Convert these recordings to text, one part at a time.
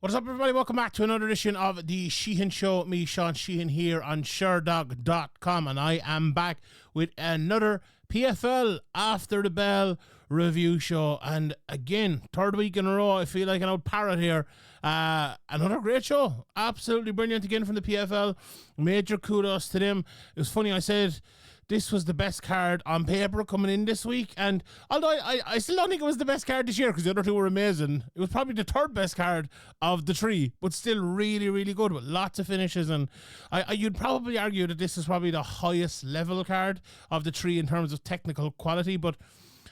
What's up, everybody? Welcome back to another edition of the Sheehan Show. Me, Sean Sheehan, here on Sherdog.com, and I am back with another PFL After the Bell review show. And again, third week in a row, I feel like an old parrot here. Another great show. Absolutely brilliant again from the PFL. Major kudos to them. It was funny, I said this was the best card on paper coming in this week, and although I still don't think it was the best card this year because the other two were amazing, it was probably the third best card of the three, but still really, really good with lots of finishes. And you'd probably argue that this is probably the highest level card of the three in terms of technical quality, but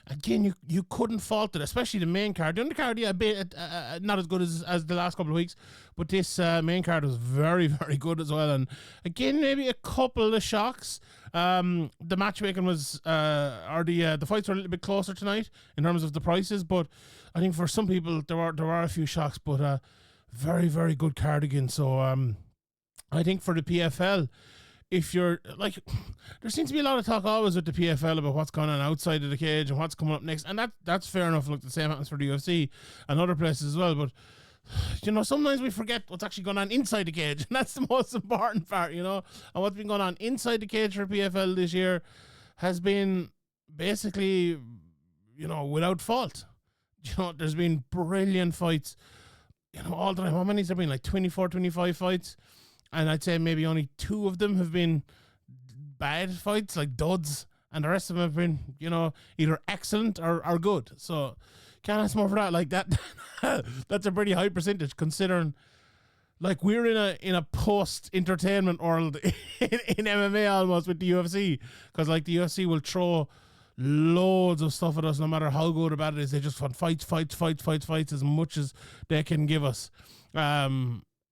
again, you couldn't fault it, especially the main card. The undercard, yeah, a bit not as good as the last couple of weeks, but this main card was very, very good as well. And again, maybe a couple of shocks. The matchmaking was, the fights were a little bit closer tonight in terms of the prices, but I think for some people there were a few shocks, but very, very good card again. So I think for the PFL, if you're like, there seems to be a lot of talk always with the PFL about what's going on outside of the cage and what's coming up next, and that's fair enough. Look, the same happens for the UFC and other places as well, but you know, sometimes we forget what's actually going on inside the cage, and that's the most important part, you know. And what's been going on inside the cage for PFL this year has been basically, you know, without fault. You know, there's been brilliant fights, you know, all the time. How many has there been? Like 24, 25 fights? And I'd say maybe only 2 of them have been bad fights, like duds, and the rest of them have been, you know, either excellent or good. So can't ask more for that. Like that, that's a pretty high percentage considering, like, we're in a post entertainment world in MMA almost with the UFC, because like the UFC will throw loads of stuff at us no matter how good or bad it is. They just want fights as much as they can give us.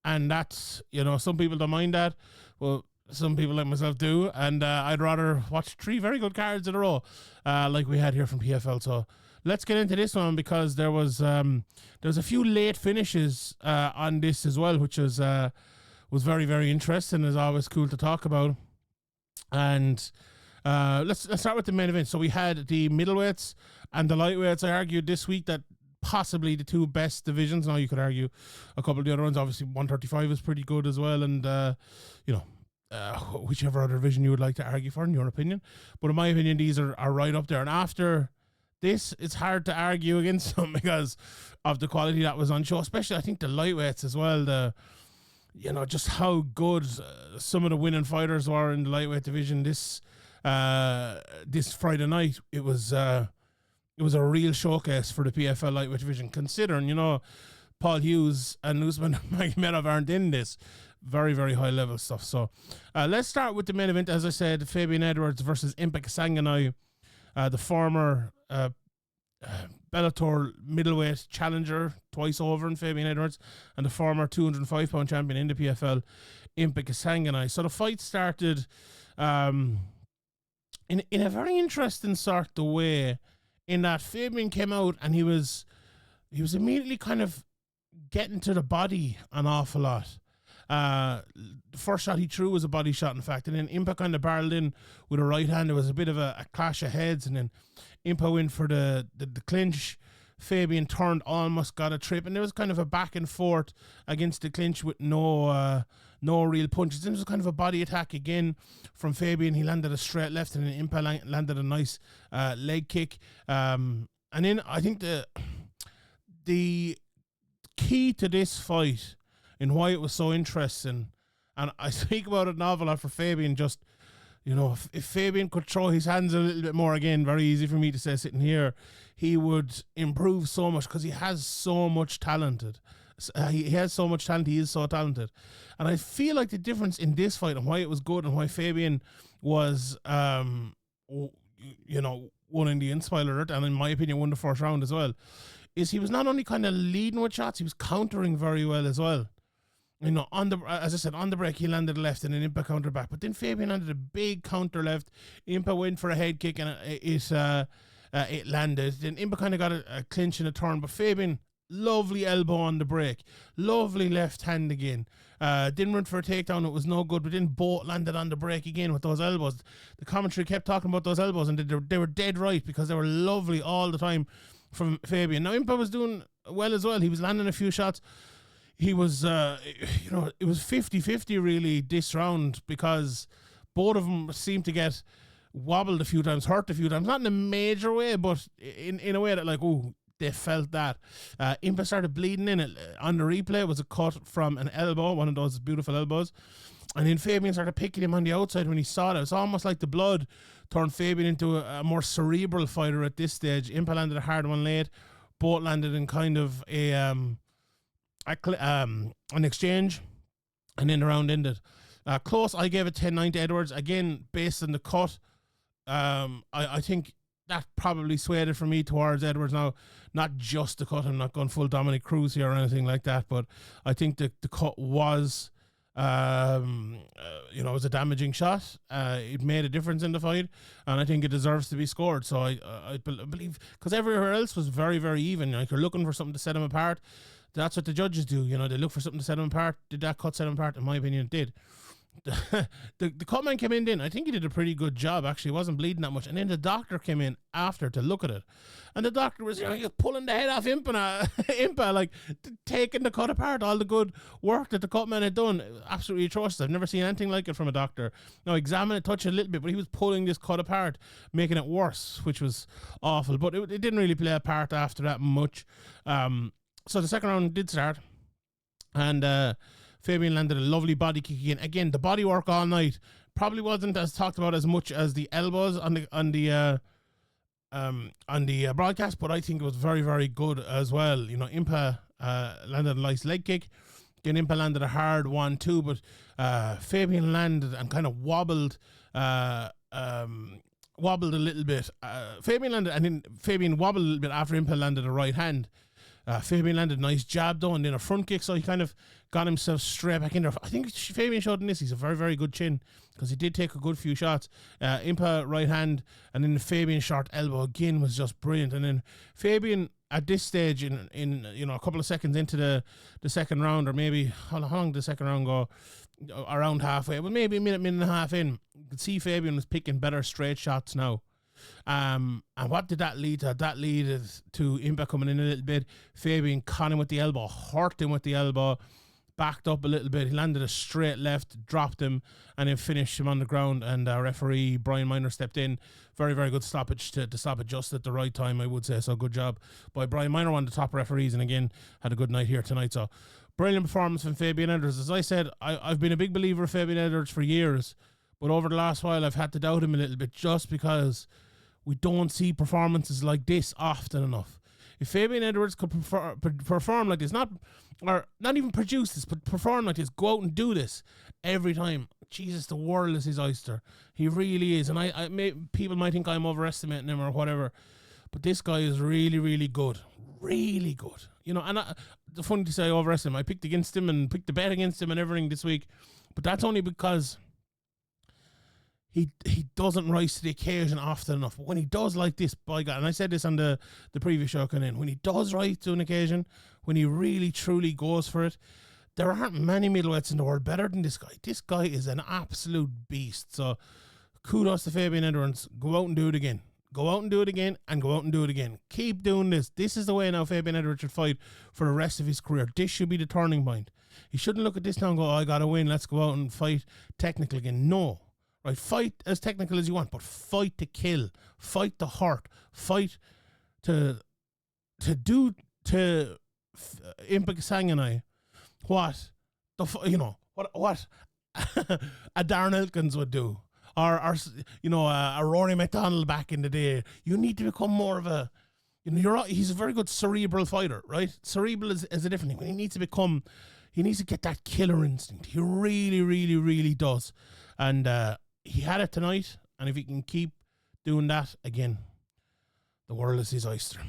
And that's, you know, some people don't mind that. Well, some people like myself do. And I'd rather watch 3 very good cards in a row, like we had here from PFL. So let's get into this one, because there was a few late finishes on this as well, which was very, very interesting. It's always cool to talk about. And let's start with the main event. So we had the middleweights and the lightweights. I argued this week that possibly the 2 best divisions. Now you could argue a couple of the other ones. Obviously 135 is pretty good as well, and you know, whichever other division you would like to argue for in your opinion, but in my opinion these are right up there. And after this, it's hard to argue against them because of the quality that was on show, especially I think the lightweights as well. You know, just how good some of the winning fighters were in the lightweight division this Friday night. It was a real showcase for the PFL lightweight division, considering, you know, Paul Hughes and Usman Magomedov aren't in this. Very, very high level stuff. So let's start with the main event. As I said, Fabian Edwards versus Impa Kasanganay, the former Bellator middleweight challenger twice over in Fabian Edwards, and the former 205-pound champion in the PFL, Impa Kasanganay. So the fight started in a very interesting sort of way, in that Fabian came out and he was immediately kind of getting to the body an awful lot. The first shot he threw was a body shot, in fact, and then Impa kind of barreled in with a right hand. There was a bit of a clash of heads, and then Impa went for the clinch. Fabian turned, almost got a trip, and there was kind of a back and forth against the clinch with no real punches. Then it was kind of a body attack again from Fabian. He landed a straight left, and then Impa landed a nice leg kick. And then I think the key to this fight and why it was so interesting, and I speak about it an awful lot for Fabian, just, you know, if Fabian could throw his hands a little bit more, again, very easy for me to say sitting here, he would improve so much, because he has so much talent. He has so much talent. He is so talented. And I feel like the difference in this fight and why it was good and why Fabian was, you know, won in the Inspiler, and in my opinion won the first round as well, is he was not only kind of leading with shots, he was countering very well as well. You know, as I said, on the break, he landed left and then Impa countered back. But then Fabian landed a big counter left. Impa went for a head kick and it landed. Then Impa kind of got a clinch and a turn. But Fabian, lovely elbow on the break. Lovely left hand again. Didn't run for a takedown. It was no good. But then both landed on the break again with those elbows. The commentary kept talking about those elbows, and they were dead right, because they were lovely all the time from Fabian. Now, Impa was doing well as well. He was landing a few shots. he was, it was 50-50 really this round, because both of them seemed to get wobbled a few times, hurt a few times, not in a major way, but in a way that, like, oh, they felt that. Impa started bleeding in it. On the replay, it was a cut from an elbow, one of those beautiful elbows. And then Fabian started picking him on the outside when he saw it. It's almost like the blood turned Fabian into a more cerebral fighter at this stage. Impa landed a hard one late. Both landed in kind of an exchange. And then the round ended. Close, I gave it 10-9 to Edwards. Again, based on the cut, I think that probably swayed it for me towards Edwards. Now, not just the cut. I'm not going full Dominic Cruz here or anything like that. But I think the cut was... it was a damaging shot. It made a difference in the fight, and I think it deserves to be scored. So I believe, because everywhere else was very, very even. Like, you're looking for something to set them apart. That's what the judges do. They look for something to set them apart. Did that cut set them apart? In my opinion, it did. The cutman came in. I think he did a pretty good job. Actually, he wasn't bleeding that much. And then the doctor came in after to look at it, and the doctor was pulling the head off Impa, like taking the cut apart. All the good work that the cutman had done, absolutely atrocious. I've never seen anything like it from a doctor. Now, examine it, touch it a little bit, but he was pulling this cut apart, making it worse, which was awful. But it didn't really play a part after that much. So the second round did start, and Fabian landed a lovely body kick again. Again, the body work all night probably wasn't as talked about as much as the elbows on the broadcast, but I think it was very, very good as well. Impa landed a nice leg kick. Then Impa landed a hard 1-2, but Fabian landed and kind of wobbled a little bit. Fabian landed, and then Fabian wobbled a little bit after Impa landed a right hand. Fabian landed a nice jab though, and then a front kick, so he kind of got himself straight back in there. I think Fabian showed in this he's a very, very good chin, because he did take a good few shots. Impa right hand, and then the Fabian short elbow again was just brilliant. And then Fabian at this stage in a couple of seconds into the second round, or maybe how long did the second round go? Around halfway, but maybe a minute and a half in, you could see Fabian was picking better straight shots now. And what did that lead to? That led to Impa coming in a little bit. Fabian caught him with the elbow, hurt him with the elbow, backed up a little bit. He landed a straight left, dropped him, and then finished him on the ground. And referee Brian Miner stepped in. Very, very good stoppage to stop it just at the right time, I would say. So good job by Brian Miner, one of the top referees, and again had a good night here tonight. So brilliant performance from Fabian Edwards. As I said, I've been a big believer of Fabian Edwards for years, but over the last while I've had to doubt him a little bit, just because we don't see performances like this often enough. If Fabian Edwards could perform like this, not even produce this, but perform like this, go out and do this every time, Jesus, the world is his oyster. He really is. And people might think I'm overestimating him or whatever, but this guy is really, really good. Really good. The funny to say I overestimate him. I picked against him and picked the bet against him and everything this week, but that's only because he doesn't rise to the occasion often enough. But when he does like this, by God, and I said this on the previous show coming in, when he does rise to an occasion, when he really truly goes for it, there aren't many middleweights in the world better than this guy. This guy is an absolute beast. So kudos to Fabian Edwards. Go out and do it again. Go out and do it again, and go out and do it again. Keep doing this. This is the way now Fabian Edwards should fight for the rest of his career. This should be the turning point. He shouldn't look at this now and go, I got to win. Let's go out and fight technical again. No. Right, fight as technical as you want, but fight to kill, fight to hurt, fight to do to Impa Sanganai what a Darren Elkins would do, or a Rory McDonald back in the day. You need to become more of a, he's a very good cerebral fighter, right? Cerebral is a different thing. He needs to get that killer instinct. He really, really, really does, and he had it tonight, and if he can keep doing that again, the world is his oyster.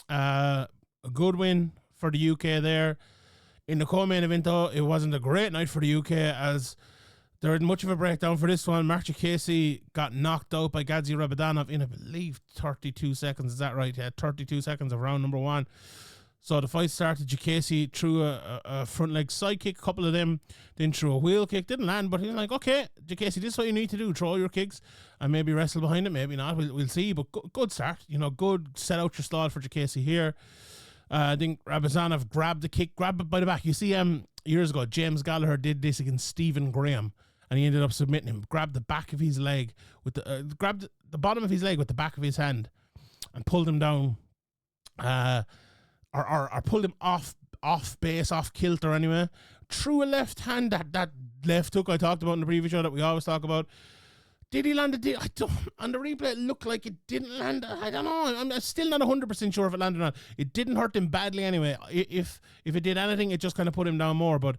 A good win for the UK there. In the co-main event, though, it wasn't a great night for the UK, as there wasn't much of a breakdown for this one. Mark Casey got knocked out by Gadzi Rabadanov in, I believe, 32 seconds. Is that right? Yeah, 32 seconds of round number one. So the fight started. Jacasey threw a front leg side kick, a couple of them, then threw a wheel kick. Didn't land, but he was like, okay, Jacasey, this is what you need to do. Throw your kicks and maybe wrestle behind it. Maybe not. We'll see. But good start. Good set out your stall for Jacasey here. I think Rabazanov grabbed it by the back. You see, years ago, James Gallagher did this against Stephen Graham, and he ended up submitting him. Grabbed the back of his leg grabbed the bottom of his leg with the back of his hand, and pulled him down, or pulled him off base, off kilter anyway. Threw a left hand, that left hook I talked about in the previous show that we always talk about. Did he land it? On the replay, it looked like it didn't land. I don't know. I'm still not 100% sure if it landed or not. It didn't hurt him badly anyway. If it did anything, it just kind of put him down more. But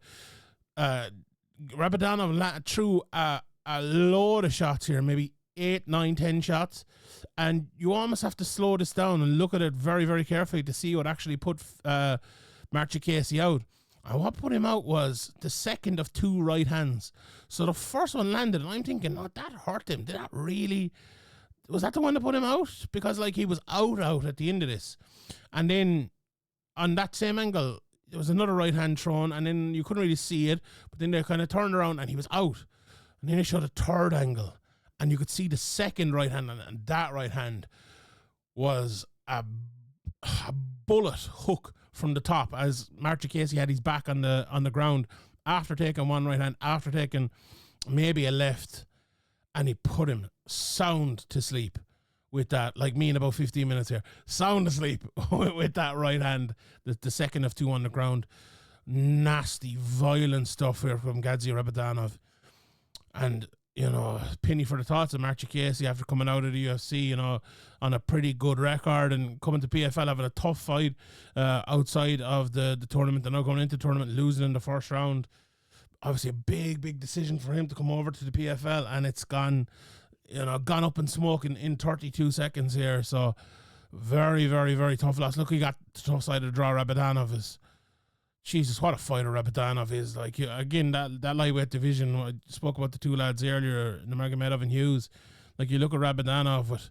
Rabadanov threw a load of shots here, maybe 8, 9, 10 shots. And you almost have to slow this down and look at it very, very carefully to see what actually put Marquee out. And what put him out was the second of 2 right hands. So the first one landed, and I'm thinking, no, that hurt him. Did that really... Was that the one that put him out? Because, like, he was out at the end of this. And then, on that same angle, there was another right hand thrown, and then you couldn't really see it, but then they kind of turned around, and he was out. And then they showed a third angle, and you could see the second right hand, and that right hand was a bullet hook from the top, as Marty Casey had his back on the ground after taking one right hand, after taking maybe a left, and he put him sound to sleep with that, like me in about 15 minutes here, sound asleep with that right hand, the second of 2 on the ground. Nasty, violent stuff here from Gadzhi Rabadanov. And, you know, penny for the thoughts of Marty Casey after coming out of the UFC, you know, on a pretty good record and coming to PFL, having a tough fight outside of the tournament, and now going into the tournament, losing in the first round. Obviously a big decision for him to come over to the PFL, and it's gone up in smoke in 32 seconds here. So very, very, very tough loss. Look, he got the tough side of the draw. Rabadanov is, Jesus, what a fighter Rabadanov is. Like, again, that lightweight division, I spoke about the 2 lads earlier, Nurmagomedov and Hughes. Like, you look at Rabadanov with,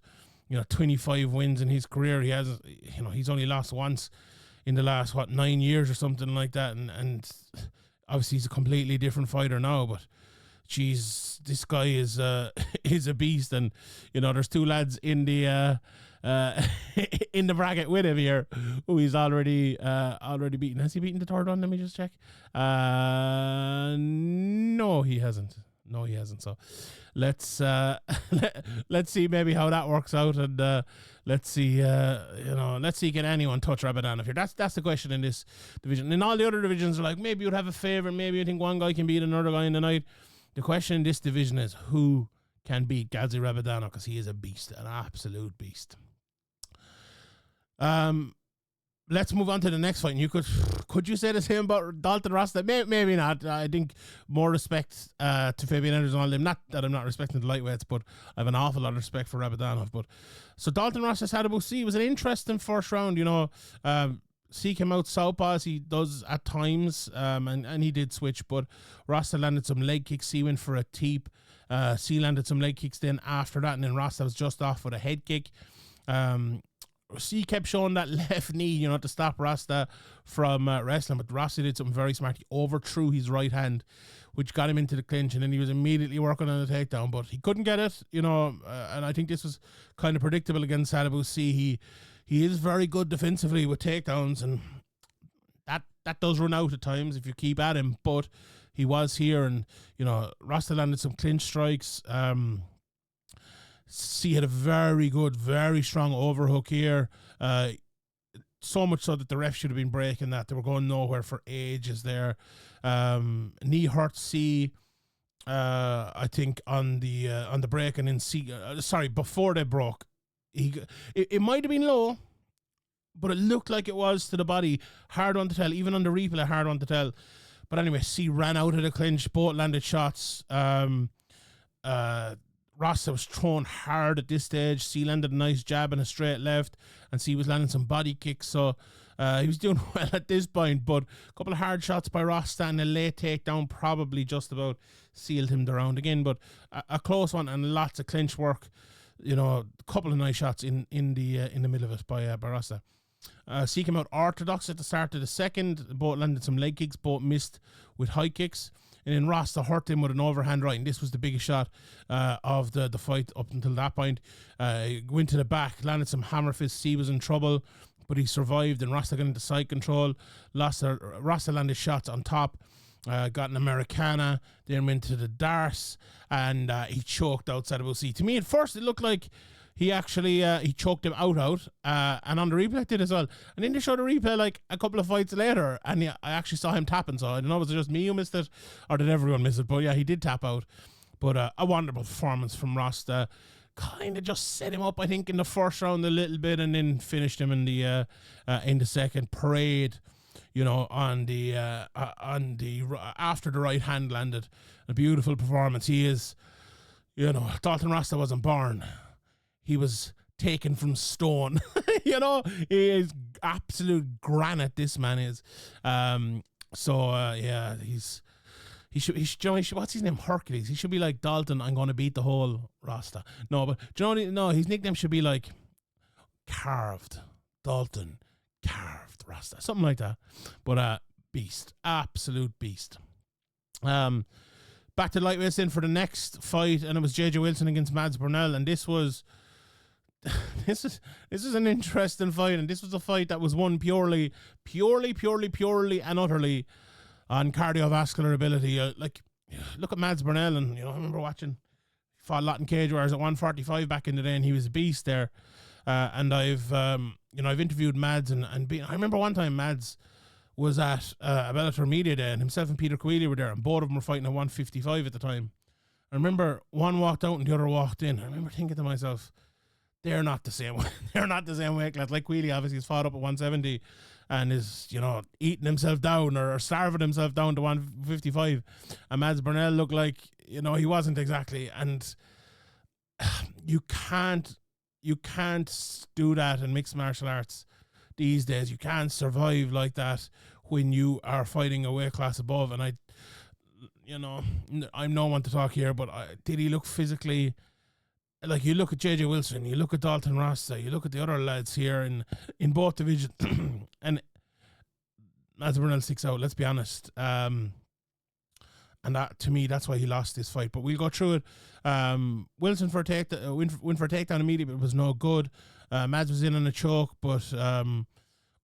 25 wins in his career. He has, he's only lost once in the last, 9 years or something like that. And obviously he's a completely different fighter now, but geez, this guy is a beast. And, there's 2 lads in the in the bracket with him here who he's already beaten. Has he beaten the third one? Let me just check. No, he hasn't. So let's see maybe how that works out, and let's see can anyone touch Rabadanov here. That's the question in this division. In all the other divisions are like, maybe you'd have a favorite, maybe you think one guy can beat another guy in the night. The question in this division is who can beat Gadzhi Rabadanov, because he is a beast, an absolute beast. Let's move on to the next fight. And could you say the same about Dalton Rasta? Maybe not. I think more respect to Fabian Anders and all them. Not that I'm not respecting the lightweights, but I have an awful lot of respect for Rabadanov. But so Dalton Rasta Sadibou C was an interesting first round. C came out southpaw as he does at times, and he did switch, but Rasta landed some leg kicks. C went for a teep. C landed some leg kicks then after that, and then Rasta was just off with a head kick. C kept showing that left knee, to stop Rasta from wrestling, but Rasta did something very smart. He overthrew his right hand, which got him into the clinch, and then he was immediately working on the takedown, but he couldn't get it, and I think this was kind of predictable against Sadibou C. He is very good defensively with takedowns, and that does run out at times if you keep at him, but he was here, and, Rasta landed some clinch strikes. C had a very good, very strong overhook here. So much so that the ref should have been breaking that. They were going nowhere for ages there. Knee hurt C, I think, on the break, and then C. Before they broke, it might have been low, but it looked like it was to the body. Hard one to tell, even on the replay. Hard one to tell. But anyway, C ran out of the clinch. Both landed shots. Rasta was thrown hard at this stage. C landed a nice jab and a straight left, and C was landing some body kicks, so he was doing well at this point, but a couple of hard shots by Rasta and a late takedown probably just about sealed him the round again, but a close one and lots of clinch work, a couple of nice shots in the middle of it by Rasta. C came out orthodox at the start of the second. Both landed some leg kicks, both missed with high kicks. And then Rasta hurt him with an overhand right, and this was the biggest shot of the fight up until that point. Went to the back, landed some hammer fists. C was in trouble. but he survived, and Rasta got into side control. Rasta landed shots on top, got an Americana, then went to the darts, and he choked outside of OC. To me, at first, it looked like he actually he choked him out, and on the replay it did as well. And then they showed a replay like a couple of fights later, and I actually saw him tapping. So I don't know, was it just me who missed it, or did everyone miss it? But yeah, he did tap out. But a wonderful performance from Rasta. Kind of just set him up, I think, in the first round a little bit, and then finished him in the second. Parade, on the after the right hand landed. A beautiful performance. He is, Dalton Rasta wasn't born. He was taken from stone. He is absolute granite, this man is. He should, what's his name? Hercules. He should be like Dalton, I'm going to beat the whole Rasta. No, but his nickname should be like Carved. Dalton, Carved Rasta. Something like that. But beast. Absolute beast. Back to lightweights in for the next fight, and it was JJ Wilson against Mads Burnell, and this is an interesting fight, and this was a fight that was won purely and utterly on cardiovascular ability. Look at Mads Burnell, and I remember watching, he fought a lot in Cage Warriors at 145 back in the day, and he was a beast there. And I've interviewed Mads, and I remember one time Mads was at a Bellator media day, and himself and Peter Coelho were there, and both of them were fighting at 155 at the time. I remember one walked out and the other walked in. I remember thinking to myself, they're not the same. They're not the same weight class. Like Coelho obviously has fought up at 170 and is, eating himself down or starving himself down to 155. And Mads Burnell looked like, he wasn't exactly. And you can't do that in mixed martial arts these days. You can't survive like that when you are fighting a weight class above. And I'm no one to talk here, but did he look physically? Like, you look at JJ Wilson, you look at Dalton Rasta, you look at the other lads here in both divisions, and Mads Burnell sticks out, let's be honest. And that, to me, that's why he lost this fight. But we'll go through it. Wilson for a win for a takedown immediately, but it was no good. Mads was in on a choke, but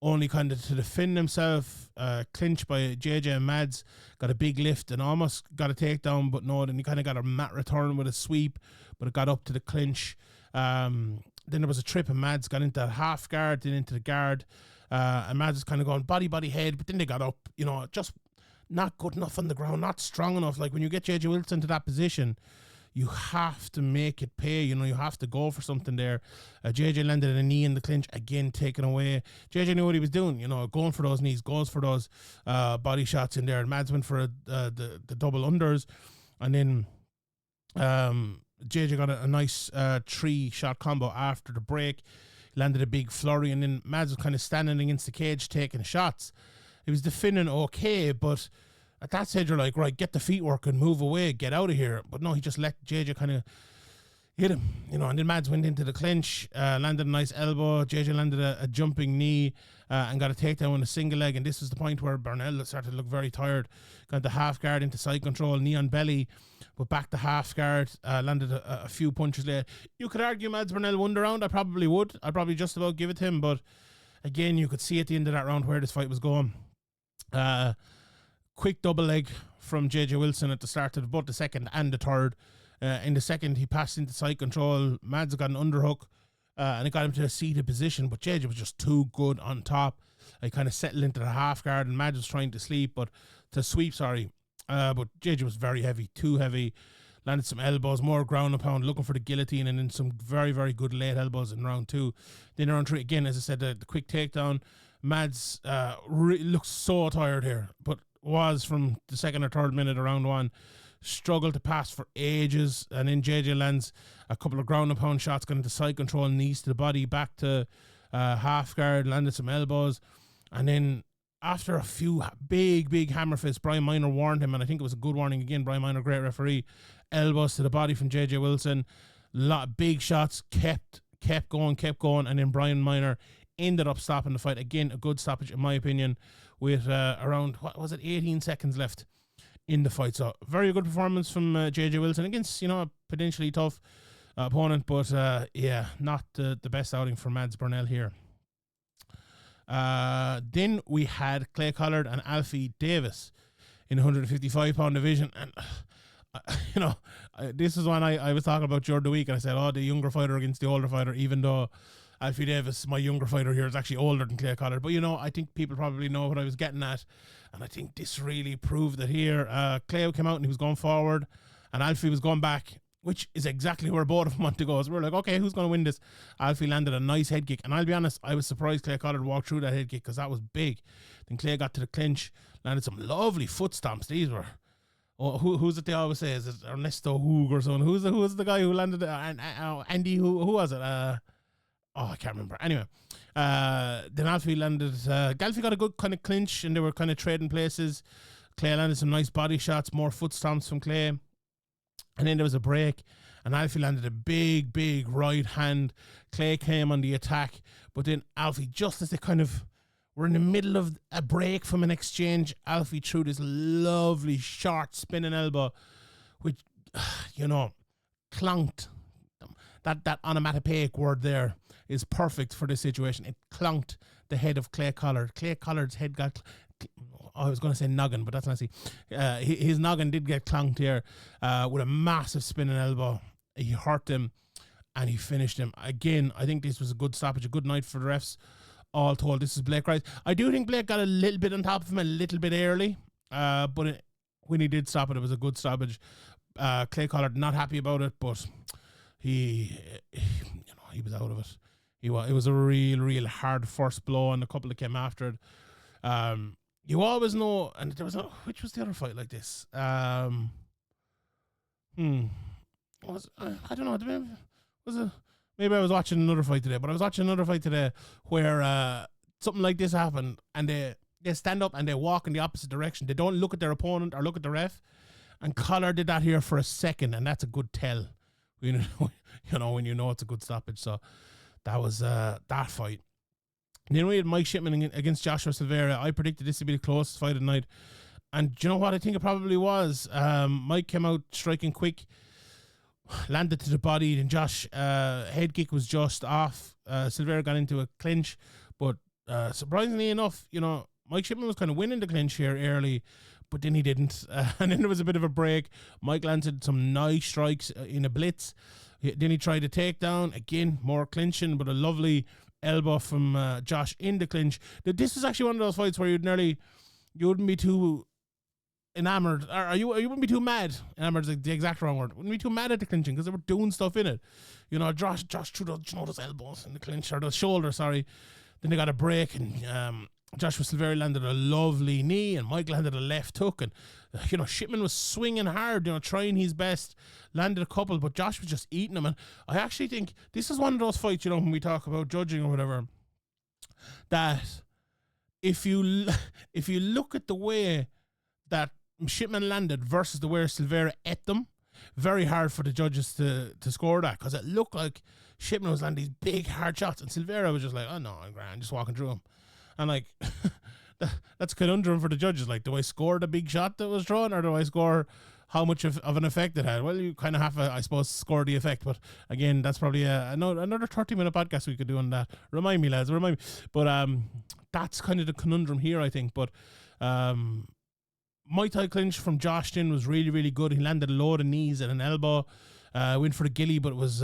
only kind of to defend himself. Clinched by JJ, and Mads got a big lift and almost got a takedown, but no, then he kind of got a mat return with a sweep, but it got up to the clinch. Then there was a trip, and Mads got into half guard, then into the guard, and Mads was kind of going body, head, but then they got up, just not good enough on the ground, not strong enough. Like, when you get JJ Wilson to that position, you have to make it pay. You have to go for something there. JJ landed a knee in the clinch, again taken away. JJ knew what he was doing, going for those knees, goes for those body shots in there. And Mads went for the double unders, and then JJ got a nice 3-shot combo after the break. Landed a big flurry, and then Mads was kind of standing against the cage taking shots. He was defending okay, but at that stage, you're like, right, get the feet work and move away, get out of here. But no, he just let JJ kind of hit him, and then Mads went into the clinch, landed a nice elbow. JJ landed a jumping knee and got a takedown with a single leg. And this was the point where Burnell started to look very tired. Got the half guard into side control, knee on belly, but back to half guard, landed a few punches later. You could argue Mads Burnell won the round. I probably would. I'd probably just about give it to him. But again, you could see at the end of that round where this fight was going. Quick double leg from JJ Wilson at the start of both the second and the third. In the second, he passed into side control. Mads got an underhook, and it got him to a seated position, but JJ was just too good on top. He kind of settled into the half guard, and Mads was trying to sweep. But JJ was very heavy, too heavy. Landed some elbows, more ground and pound, looking for the guillotine, and then some very, very good late elbows in round 2. Then in round 3, again, as I said, the quick takedown. Mads looked so tired here, but was from the second or third minute of round 1. Struggled to pass for ages, and then JJ lands a couple of ground and pound shots, got into side control, knees to the body, back to half guard, landed some elbows, and then after a few big hammer fists, Brian Miner warned him, and I think it was a good warning again. Brian Miner, great referee. Elbows to the body from JJ Wilson, lot of big shots, kept going, and then Brian Miner ended up stopping the fight. Again, a good stoppage in my opinion, with around, 18 seconds left in the fight. So very good performance from JJ Wilson against, a potentially tough opponent, but not the best outing for Mads Burnell here. Then we had Clay Collard and Alfie Davis in the 155-pound division. And, this is one I was talking about during the week, and I said, the younger fighter against the older fighter, even though Alfie Davis, my younger fighter here, is actually older than Clay Collard. But, I think people probably know what I was getting at. And I think this really proved that here. Clay came out and he was going forward, and Alfie was going back, which is exactly where both of them want to go. So we're like, okay, who's going to win this? Alfie landed a nice head kick. And I'll be honest, I was surprised Clay Collard walked through that head kick because that was big. Then Clay got to the clinch, landed some lovely foot stomps. These were... who's it they always say? Is it Ernesto Hoog or something? Who's the guy who landed? Andy, who was it? I can't remember. Anyway, then Alfie landed. Alfie got a good kind of clinch, and they were kind of trading places. Clay landed some nice body shots, more foot stomps from Clay, and then there was a break, and Alfie landed a big right hand. Clay came on the attack, but then Alfie, just as they kind of were in the middle of a break from an exchange, Alfie threw this lovely short spinning elbow, which, clunked. That onomatopoeic word there is perfect for this situation. It clunked the head of Clay Collard. Clay Collard's head got... I was going to say noggin, but that's not... his noggin did get clunked here with a massive spinning elbow. He hurt him, and he finished him. Again, I think this was a good stoppage, a good night for the refs. All told, this is Blake Rice. I do think Blake got a little bit on top of him a little bit early, but when he did stop it, it was a good stoppage. Clay Collard not happy about it, but he was out of it. It was a real hard first blow, and a couple that came after it. You always know, and there was which was the other fight like this? I don't know. Maybe I was watching another fight today, but I was watching another fight today where something like this happened, and they stand up and they walk in the opposite direction. They don't look at their opponent or look at the ref. And Collard did that here for a second, and that's a good tell. When you know it's a good stoppage. So that was that fight. And then we had Mike Shipman against Joshua Silveira. I predicted this to be the closest fight of the night. And do you know what? I think it probably was. Mike came out striking quick, landed to the body, and Josh head kick was just off. Silveira got into a clinch, but surprisingly enough, Mike Shipman was kind of winning the clinch here early, but then he didn't. And then there was a bit of a break. Mike landed some nice strikes in a blitz. Then he tried a takedown. Again, more clinching, but a lovely elbow from Josh in the clinch. This was actually one of those fights where you wouldn't be too enamored, or you wouldn't be too mad. Enamored is the exact wrong word. Wouldn't be too mad at the clinching because they were doing stuff in it. Josh threw those elbows in the clinch, or the shoulder, sorry. Then they got a break, and Joshua Silveira landed a lovely knee, and Mike landed a left hook, and Shipman was swinging hard, trying his best, landed a couple, but Josh was just eating them. And I actually think this is one of those fights, when we talk about judging or whatever, that if you look at the way that Shipman landed versus the way Silveira ate them, very hard for the judges to score that, because it looked like Shipman was landing these big hard shots, and Silveira was just like, oh no, I'm grand, just walking through them. And that's a conundrum for the judges. Like, do I score the big shot that was thrown, or do I score how much of an effect it had? Well, you kind of have to, I suppose, score the effect. But again, that's probably another 30-minute podcast we could do on that. Remind me, lads. Remind me. But that's kind of the conundrum here, I think. But Muay Thai clinch from Josh Din was really good. He landed a load of knees and an elbow. Went for the gilly, but it was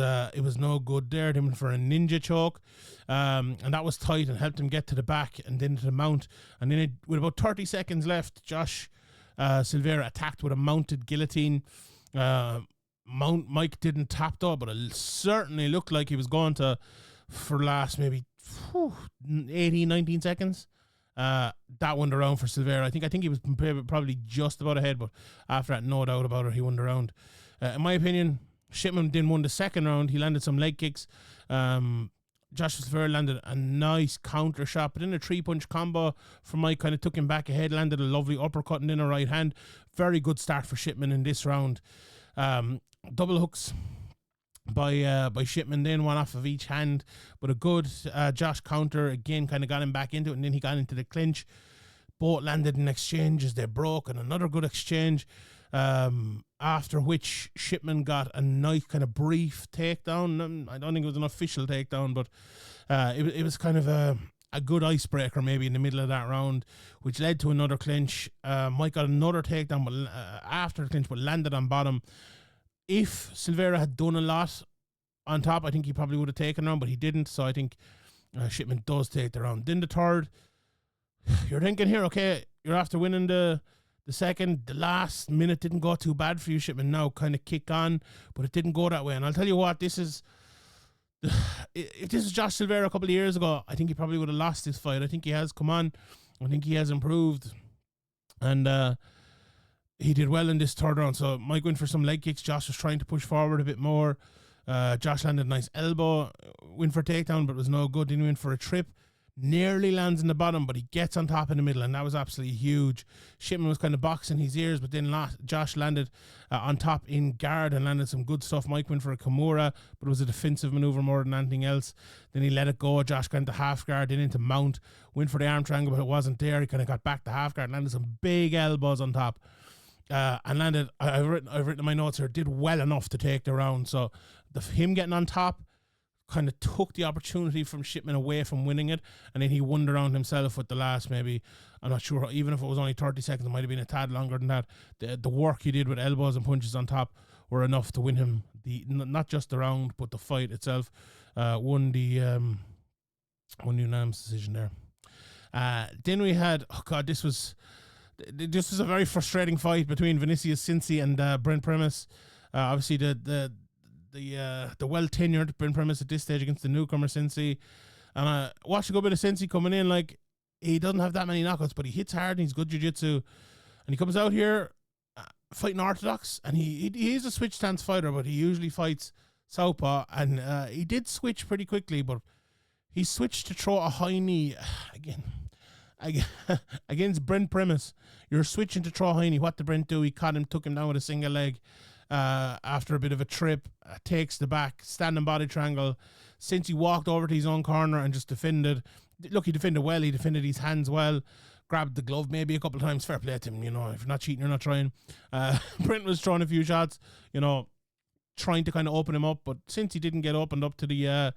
no good there. They went for a ninja choke, and that was tight and helped him get to the back and then to the mount. And then with about 30 seconds left, Josh Silveira attacked with a mounted guillotine. Mike didn't tap though, but it certainly looked like he was going to for the last maybe 19 seconds. That went around for Silveira. I think he was probably just about ahead, but after that, no doubt about it, he won around. In my opinion, Shipman didn't win the second round. He landed some leg kicks. Joshua Silveira landed a nice counter shot, but then a 3-punch combo from Mike kind of took him back ahead, landed a lovely uppercut and then a right hand. Very good start for Shipman in this round. Double hooks by Shipman, then one off of each hand, but a good Josh counter again kind of got him back into it, and then he got into the clinch. Both landed in exchanges. They broke, and another good exchange. After which Shipman got a nice kind of brief takedown. I don't think it was an official takedown, but it was kind of a good icebreaker maybe in the middle of that round, which led to another clinch. Mike got another takedown after the clinch, but landed on bottom. If Silveira had done a lot on top, I think he probably would have taken round, but he didn't. So I think Shipman does take the round. Then the third, you're thinking here, okay, you're after winning the second. The last minute didn't go too bad for you. Shipman now kind of kick on, but it didn't go that way. And I'll tell you what, if this was Josh Silveira a couple of years ago, I think he probably would have lost this fight. I think he has come on. I think he has improved. And he did well in this third round. So Mike went for some leg kicks. Josh was trying to push forward a bit more. Josh landed a nice elbow. Went for a takedown, but it was no good. Then he went for a trip. Nearly lands in the bottom, but he gets on top in the middle, and that was absolutely huge. Shipman was kind of boxing his ears, but then Josh landed on top in guard and landed some good stuff. Mike went for a Kimura, but it was a defensive maneuver more than anything else. Then he let it go. Josh got into half guard, then into mount, went for the arm triangle, but it wasn't there. He kind of got back to half guard, landed some big elbows on top. And landed, I've written in my notes here, did well enough to take the round. So him getting on top kind of took the opportunity from Shipman away from winning it, and then he won the round himself with the last, maybe, I'm not sure, even if it was only 30 seconds, it might have been a tad longer than that. The work he did with elbows and punches on top were enough to win him not just the round, but the fight itself. Won the unanimous decision there. Then we had, this was a very frustrating fight between Vinicius Cincy and Brent Primus. Obviously the well-tenured Brent Primus at this stage against the newcomer Cincy. And I watched a good bit of Cincy coming in. Like, he doesn't have that many knockouts, but he hits hard and he's good jiu-jitsu. And he comes out here fighting orthodox, and he is a switch stance fighter, but he usually fights southpaw. And he did switch pretty quickly, but he switched to throw a high knee again. Against Brent Primus. You're switching to throw a high knee. What did Brent do? He caught him, took him down with a single leg. After a bit of a trip, takes the back, standing body triangle. Since he walked over to his own corner and just defended. Look, he defended well. He defended his hands well. Grabbed the glove maybe a couple of times. Fair play to him, if you're not cheating, you're not trying. Brent was throwing a few shots, trying to kind of open him up. But since he didn't get opened up to the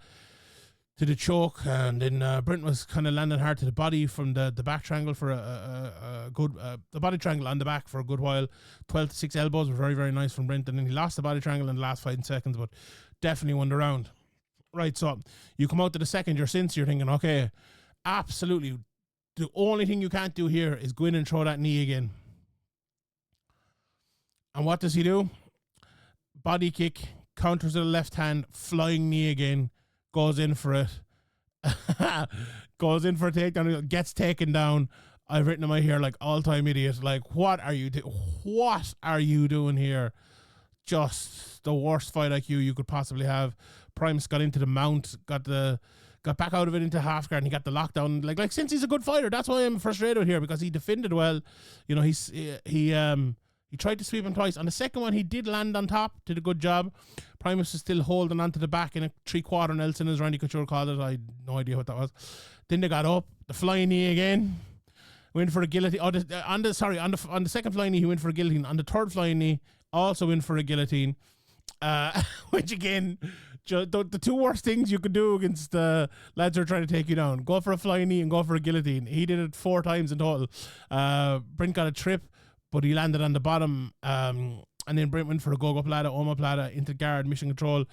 choke, and then Brent was kind of landing hard to the body from the back triangle for a good the body triangle on the back for a good while. 12-6 elbows were very, very nice from Brent, and then he lost the body triangle in the last 5 seconds, but definitely won the round. Right, so you come out to the second, you're thinking, okay, absolutely, the only thing you can't do here is go in and throw that knee again. And what does he do? Body kick, counters with the left hand, flying knee again. Goes in for it. Goes in for a takedown. Gets taken down. I've written in my here like all-time idiot. Like, what are you doing here? Just the worst fight IQ you could possibly have. Primus got into the mount, got back out of it into half guard, and he got the lockdown. Like since he's a good fighter, that's why I'm frustrated here, because he defended well. He tried to sweep him twice. On the second one, he did land on top, did a good job. Primus is still holding onto the back in a 3/4 Nelson, as Randy Couture called it. I had no idea what that was. Then they got up, the flying knee again. Went for a guillotine. On the second flying knee, he went for a guillotine. On the third flying knee, also went for a guillotine. Which again, the two worst things you could do against lads who are trying to take you down: go for a flying knee and go for a guillotine. He did it 4 times in total. Brent got a trip, but he landed on the bottom, and then Brent went for a go-go plata, omoplata, into guard, mission control.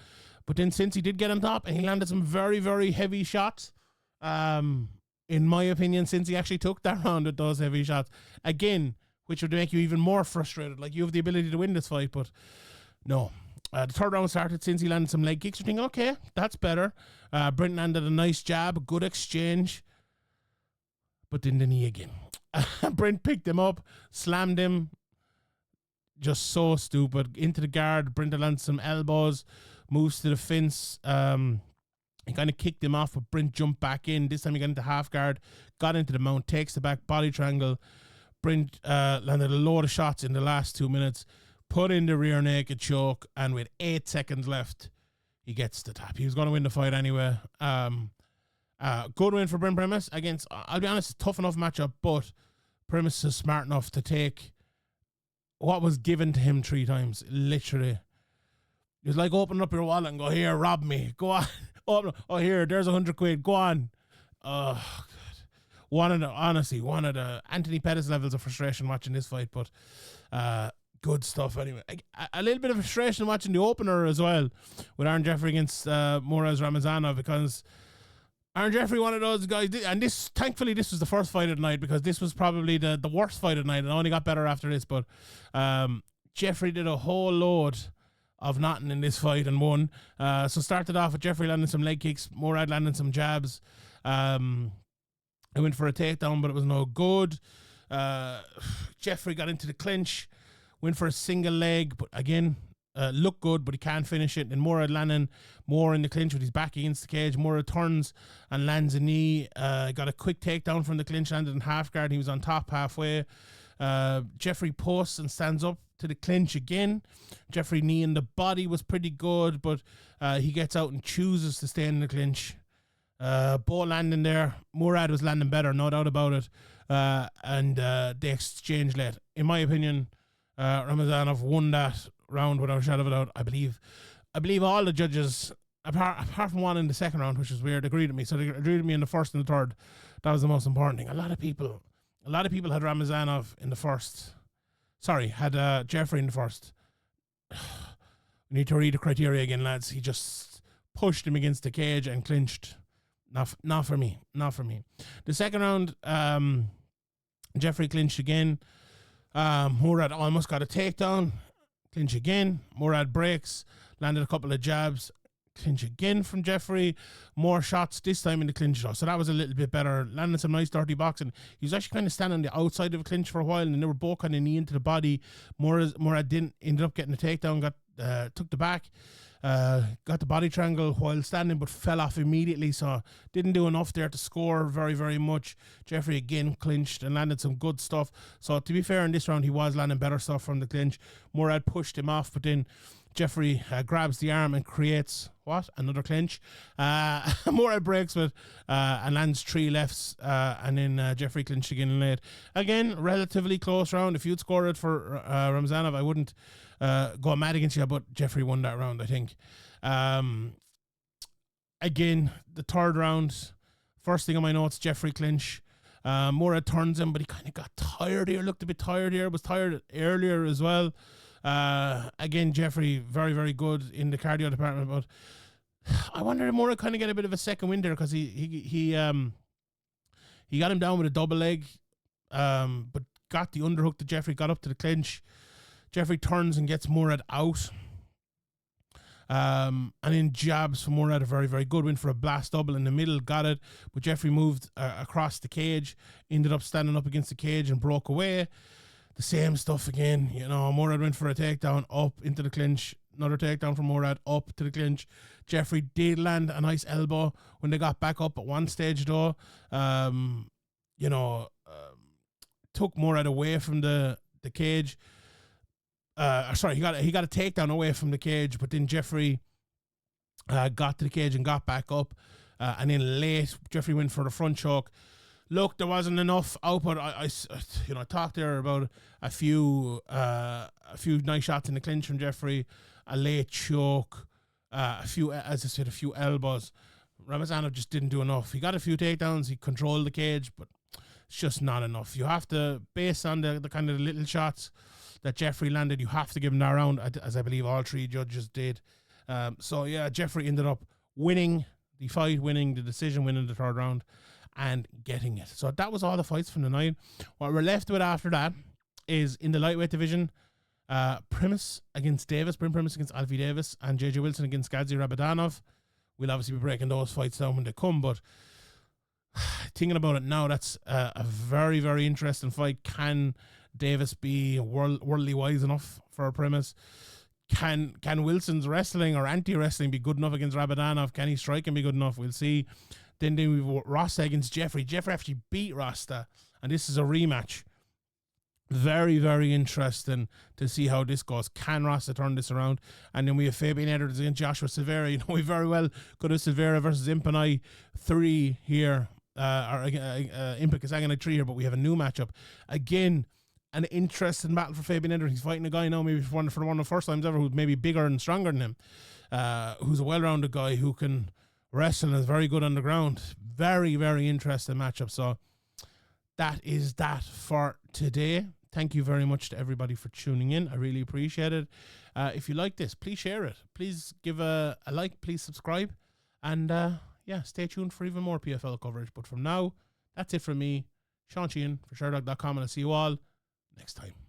But then since he did get on top, and he landed some very, very heavy shots, in my opinion, since he actually took that round with those heavy shots, again, which would make you even more frustrated. Like, you have the ability to win this fight, but no. The third round started since he landed some leg kicks. You're thinking, okay, that's better. Brent landed a nice jab, good exchange, but then the knee again. Brent picked him up, slammed him. Just so stupid. Into the guard. Brent landed some elbows, moves to the fence. He kind of kicked him off, but Brent jumped back in. This time he got into half guard, got into the mount, takes the back body triangle. Brent landed a load of shots in the last 2 minutes, put in the rear naked choke, and with 8 seconds left, he gets the tap. He was going to win the fight anyway. Good win for Brent Primus against, I'll be honest, tough enough matchup, but Primus is smart enough to take what was given to him 3 times, literally. It was like opening up your wallet and go, here, rob me. Go on. Oh, here, there's 100 quid. Go on. Oh, God. One of the Anthony Pettis levels of frustration watching this fight, but good stuff anyway. A little bit of frustration watching the opener as well with Aaron Jeffrey against Moraz Ramazanov, because Aaron Jeffrey, one of those guys, and thankfully this was the first fight of the night, because this was probably the worst fight of the night, and only got better after this, but Jeffrey did a whole load of nothing in this fight and won. So started off with Jeffrey landing some leg kicks, Morad landing some jabs. I went for a takedown, but it was no good. Jeffrey got into the clinch, went for a single leg, but again, looked good, but he can't finish it. And Morad landing more in the clinch with his back against the cage. Morad turns and lands a knee. Got a quick takedown from the clinch, landed in half guard. He was on top halfway. Jeffrey posts and stands up to the clinch again. Jeffrey knee in the body was pretty good, but he gets out and chooses to stay in the clinch. Both landing there. Murad was landing better, no doubt about it. And they exchanged late. In my opinion, Ramazanov won that round without a shadow of a doubt. I believe all the judges, apart from one in the second round, which is weird, agreed with me. So they agreed with me in the first and the third. That was the most important thing. A lot of people had Ramazanov in the first. Sorry, had Jeffrey in the first. We need to read the criteria again, lads. He just pushed him against the cage and clinched. Not for me. The second round, Jeffrey clinched again. Murad almost got a takedown. Clinch again. Murad breaks. Landed a couple of jabs. Clinch again from Jeffrey. More shots, this time in the clinch. So that was a little bit better. Landed some nice dirty boxing. He was actually kind of standing on the outside of a clinch for a while, and they were both kind of knee into the body. Murad ended up getting a takedown, took the back, got the body triangle while standing, but fell off immediately, so didn't do enough there to score very, very much. Jeffrey again clinched and landed some good stuff. So to be fair, in this round, he was landing better stuff from the clinch. Murad pushed him off, but then Jeffrey grabs the arm and creates another clinch. Murad breaks with and lands 3 lefts, and then Jeffrey clinched again late. Again, relatively close round. If you'd scored it for Ramazanov, I wouldn't go mad against you, but Jeffrey won that round, I think. Again, the third round, first thing on my notes, Jeffrey clinch. Murad turns him, but he kind of got tired here, looked a bit tired here, was tired earlier as well. Again, Jeffrey, very, very good in the cardio department, but I wonder if Murad kind of get a bit of a second wind there, because he got him down with a double leg, but got the underhook to Jeffrey, got up to the clinch. Jeffrey turns and gets Murad out. And then jabs from Murad, a very, very good win for a blast double in the middle, got it, but Jeffrey moved across the cage, ended up standing up against the cage and broke away. The same stuff again, Murad went for a takedown, up into the clinch, another takedown from Murad, up to the clinch. Jeffrey did land a nice elbow when they got back up at one stage though. Took Murad away from the cage. Sorry, he got a takedown away from the cage, but then Jeffrey got to the cage and got back up. And then late, Jeffrey went for the front choke. Look, there wasn't enough output. I talked there about a few nice shots in the clinch from Jeffrey, a late choke, a few elbows. Ramazanov just didn't do enough. He got a few takedowns. He controlled the cage, but it's just not enough. You have to, based on the kind of the little shots that Jeffrey landed, you have to give him that round, as I believe all 3 judges did. So yeah, Jeffrey ended up winning the fight, winning the decision, winning the third round, and getting it. So that was all the fights from the night. What we're left with after that is in the lightweight division, Primus against Davis, Bryn Primus against Alfie Davis, and JJ Wilson against Gadzi Rabadanov. We'll obviously be breaking those fights down when they come, but thinking about it now, that's a very, very interesting fight. Can Davis be worldly wise enough for Primus? Can Wilson's wrestling or anti-wrestling be good enough against Rabadanov? Can he strike and be good enough? We'll see. Then we've Rasta against Jeffrey. Jeffrey actually beat Rasta, and this is a rematch. Very, very interesting to see how this goes. Can Rasta turn this around? And then we have Fabian Edwards against Joshua Silveira. We very well could have Silveira versus Impanai 3 here, or Impa Kasanganai 3 here, but we have a new matchup. Again, an interesting battle for Fabian Edwards. He's fighting a guy now, maybe for one of the first times ever, who's maybe bigger and stronger than him, who's a well-rounded guy who can wrestling is very good on the ground. Very, very interesting matchup. So that is that for today. Thank you very much to everybody for tuning in. I really appreciate it. If you like this, please share it. Please give a like. Please subscribe. And yeah, stay tuned for even more PFL coverage. But from now, that's it from me, Sean Sheehan for Sherdog.com. And I'll see you all next time.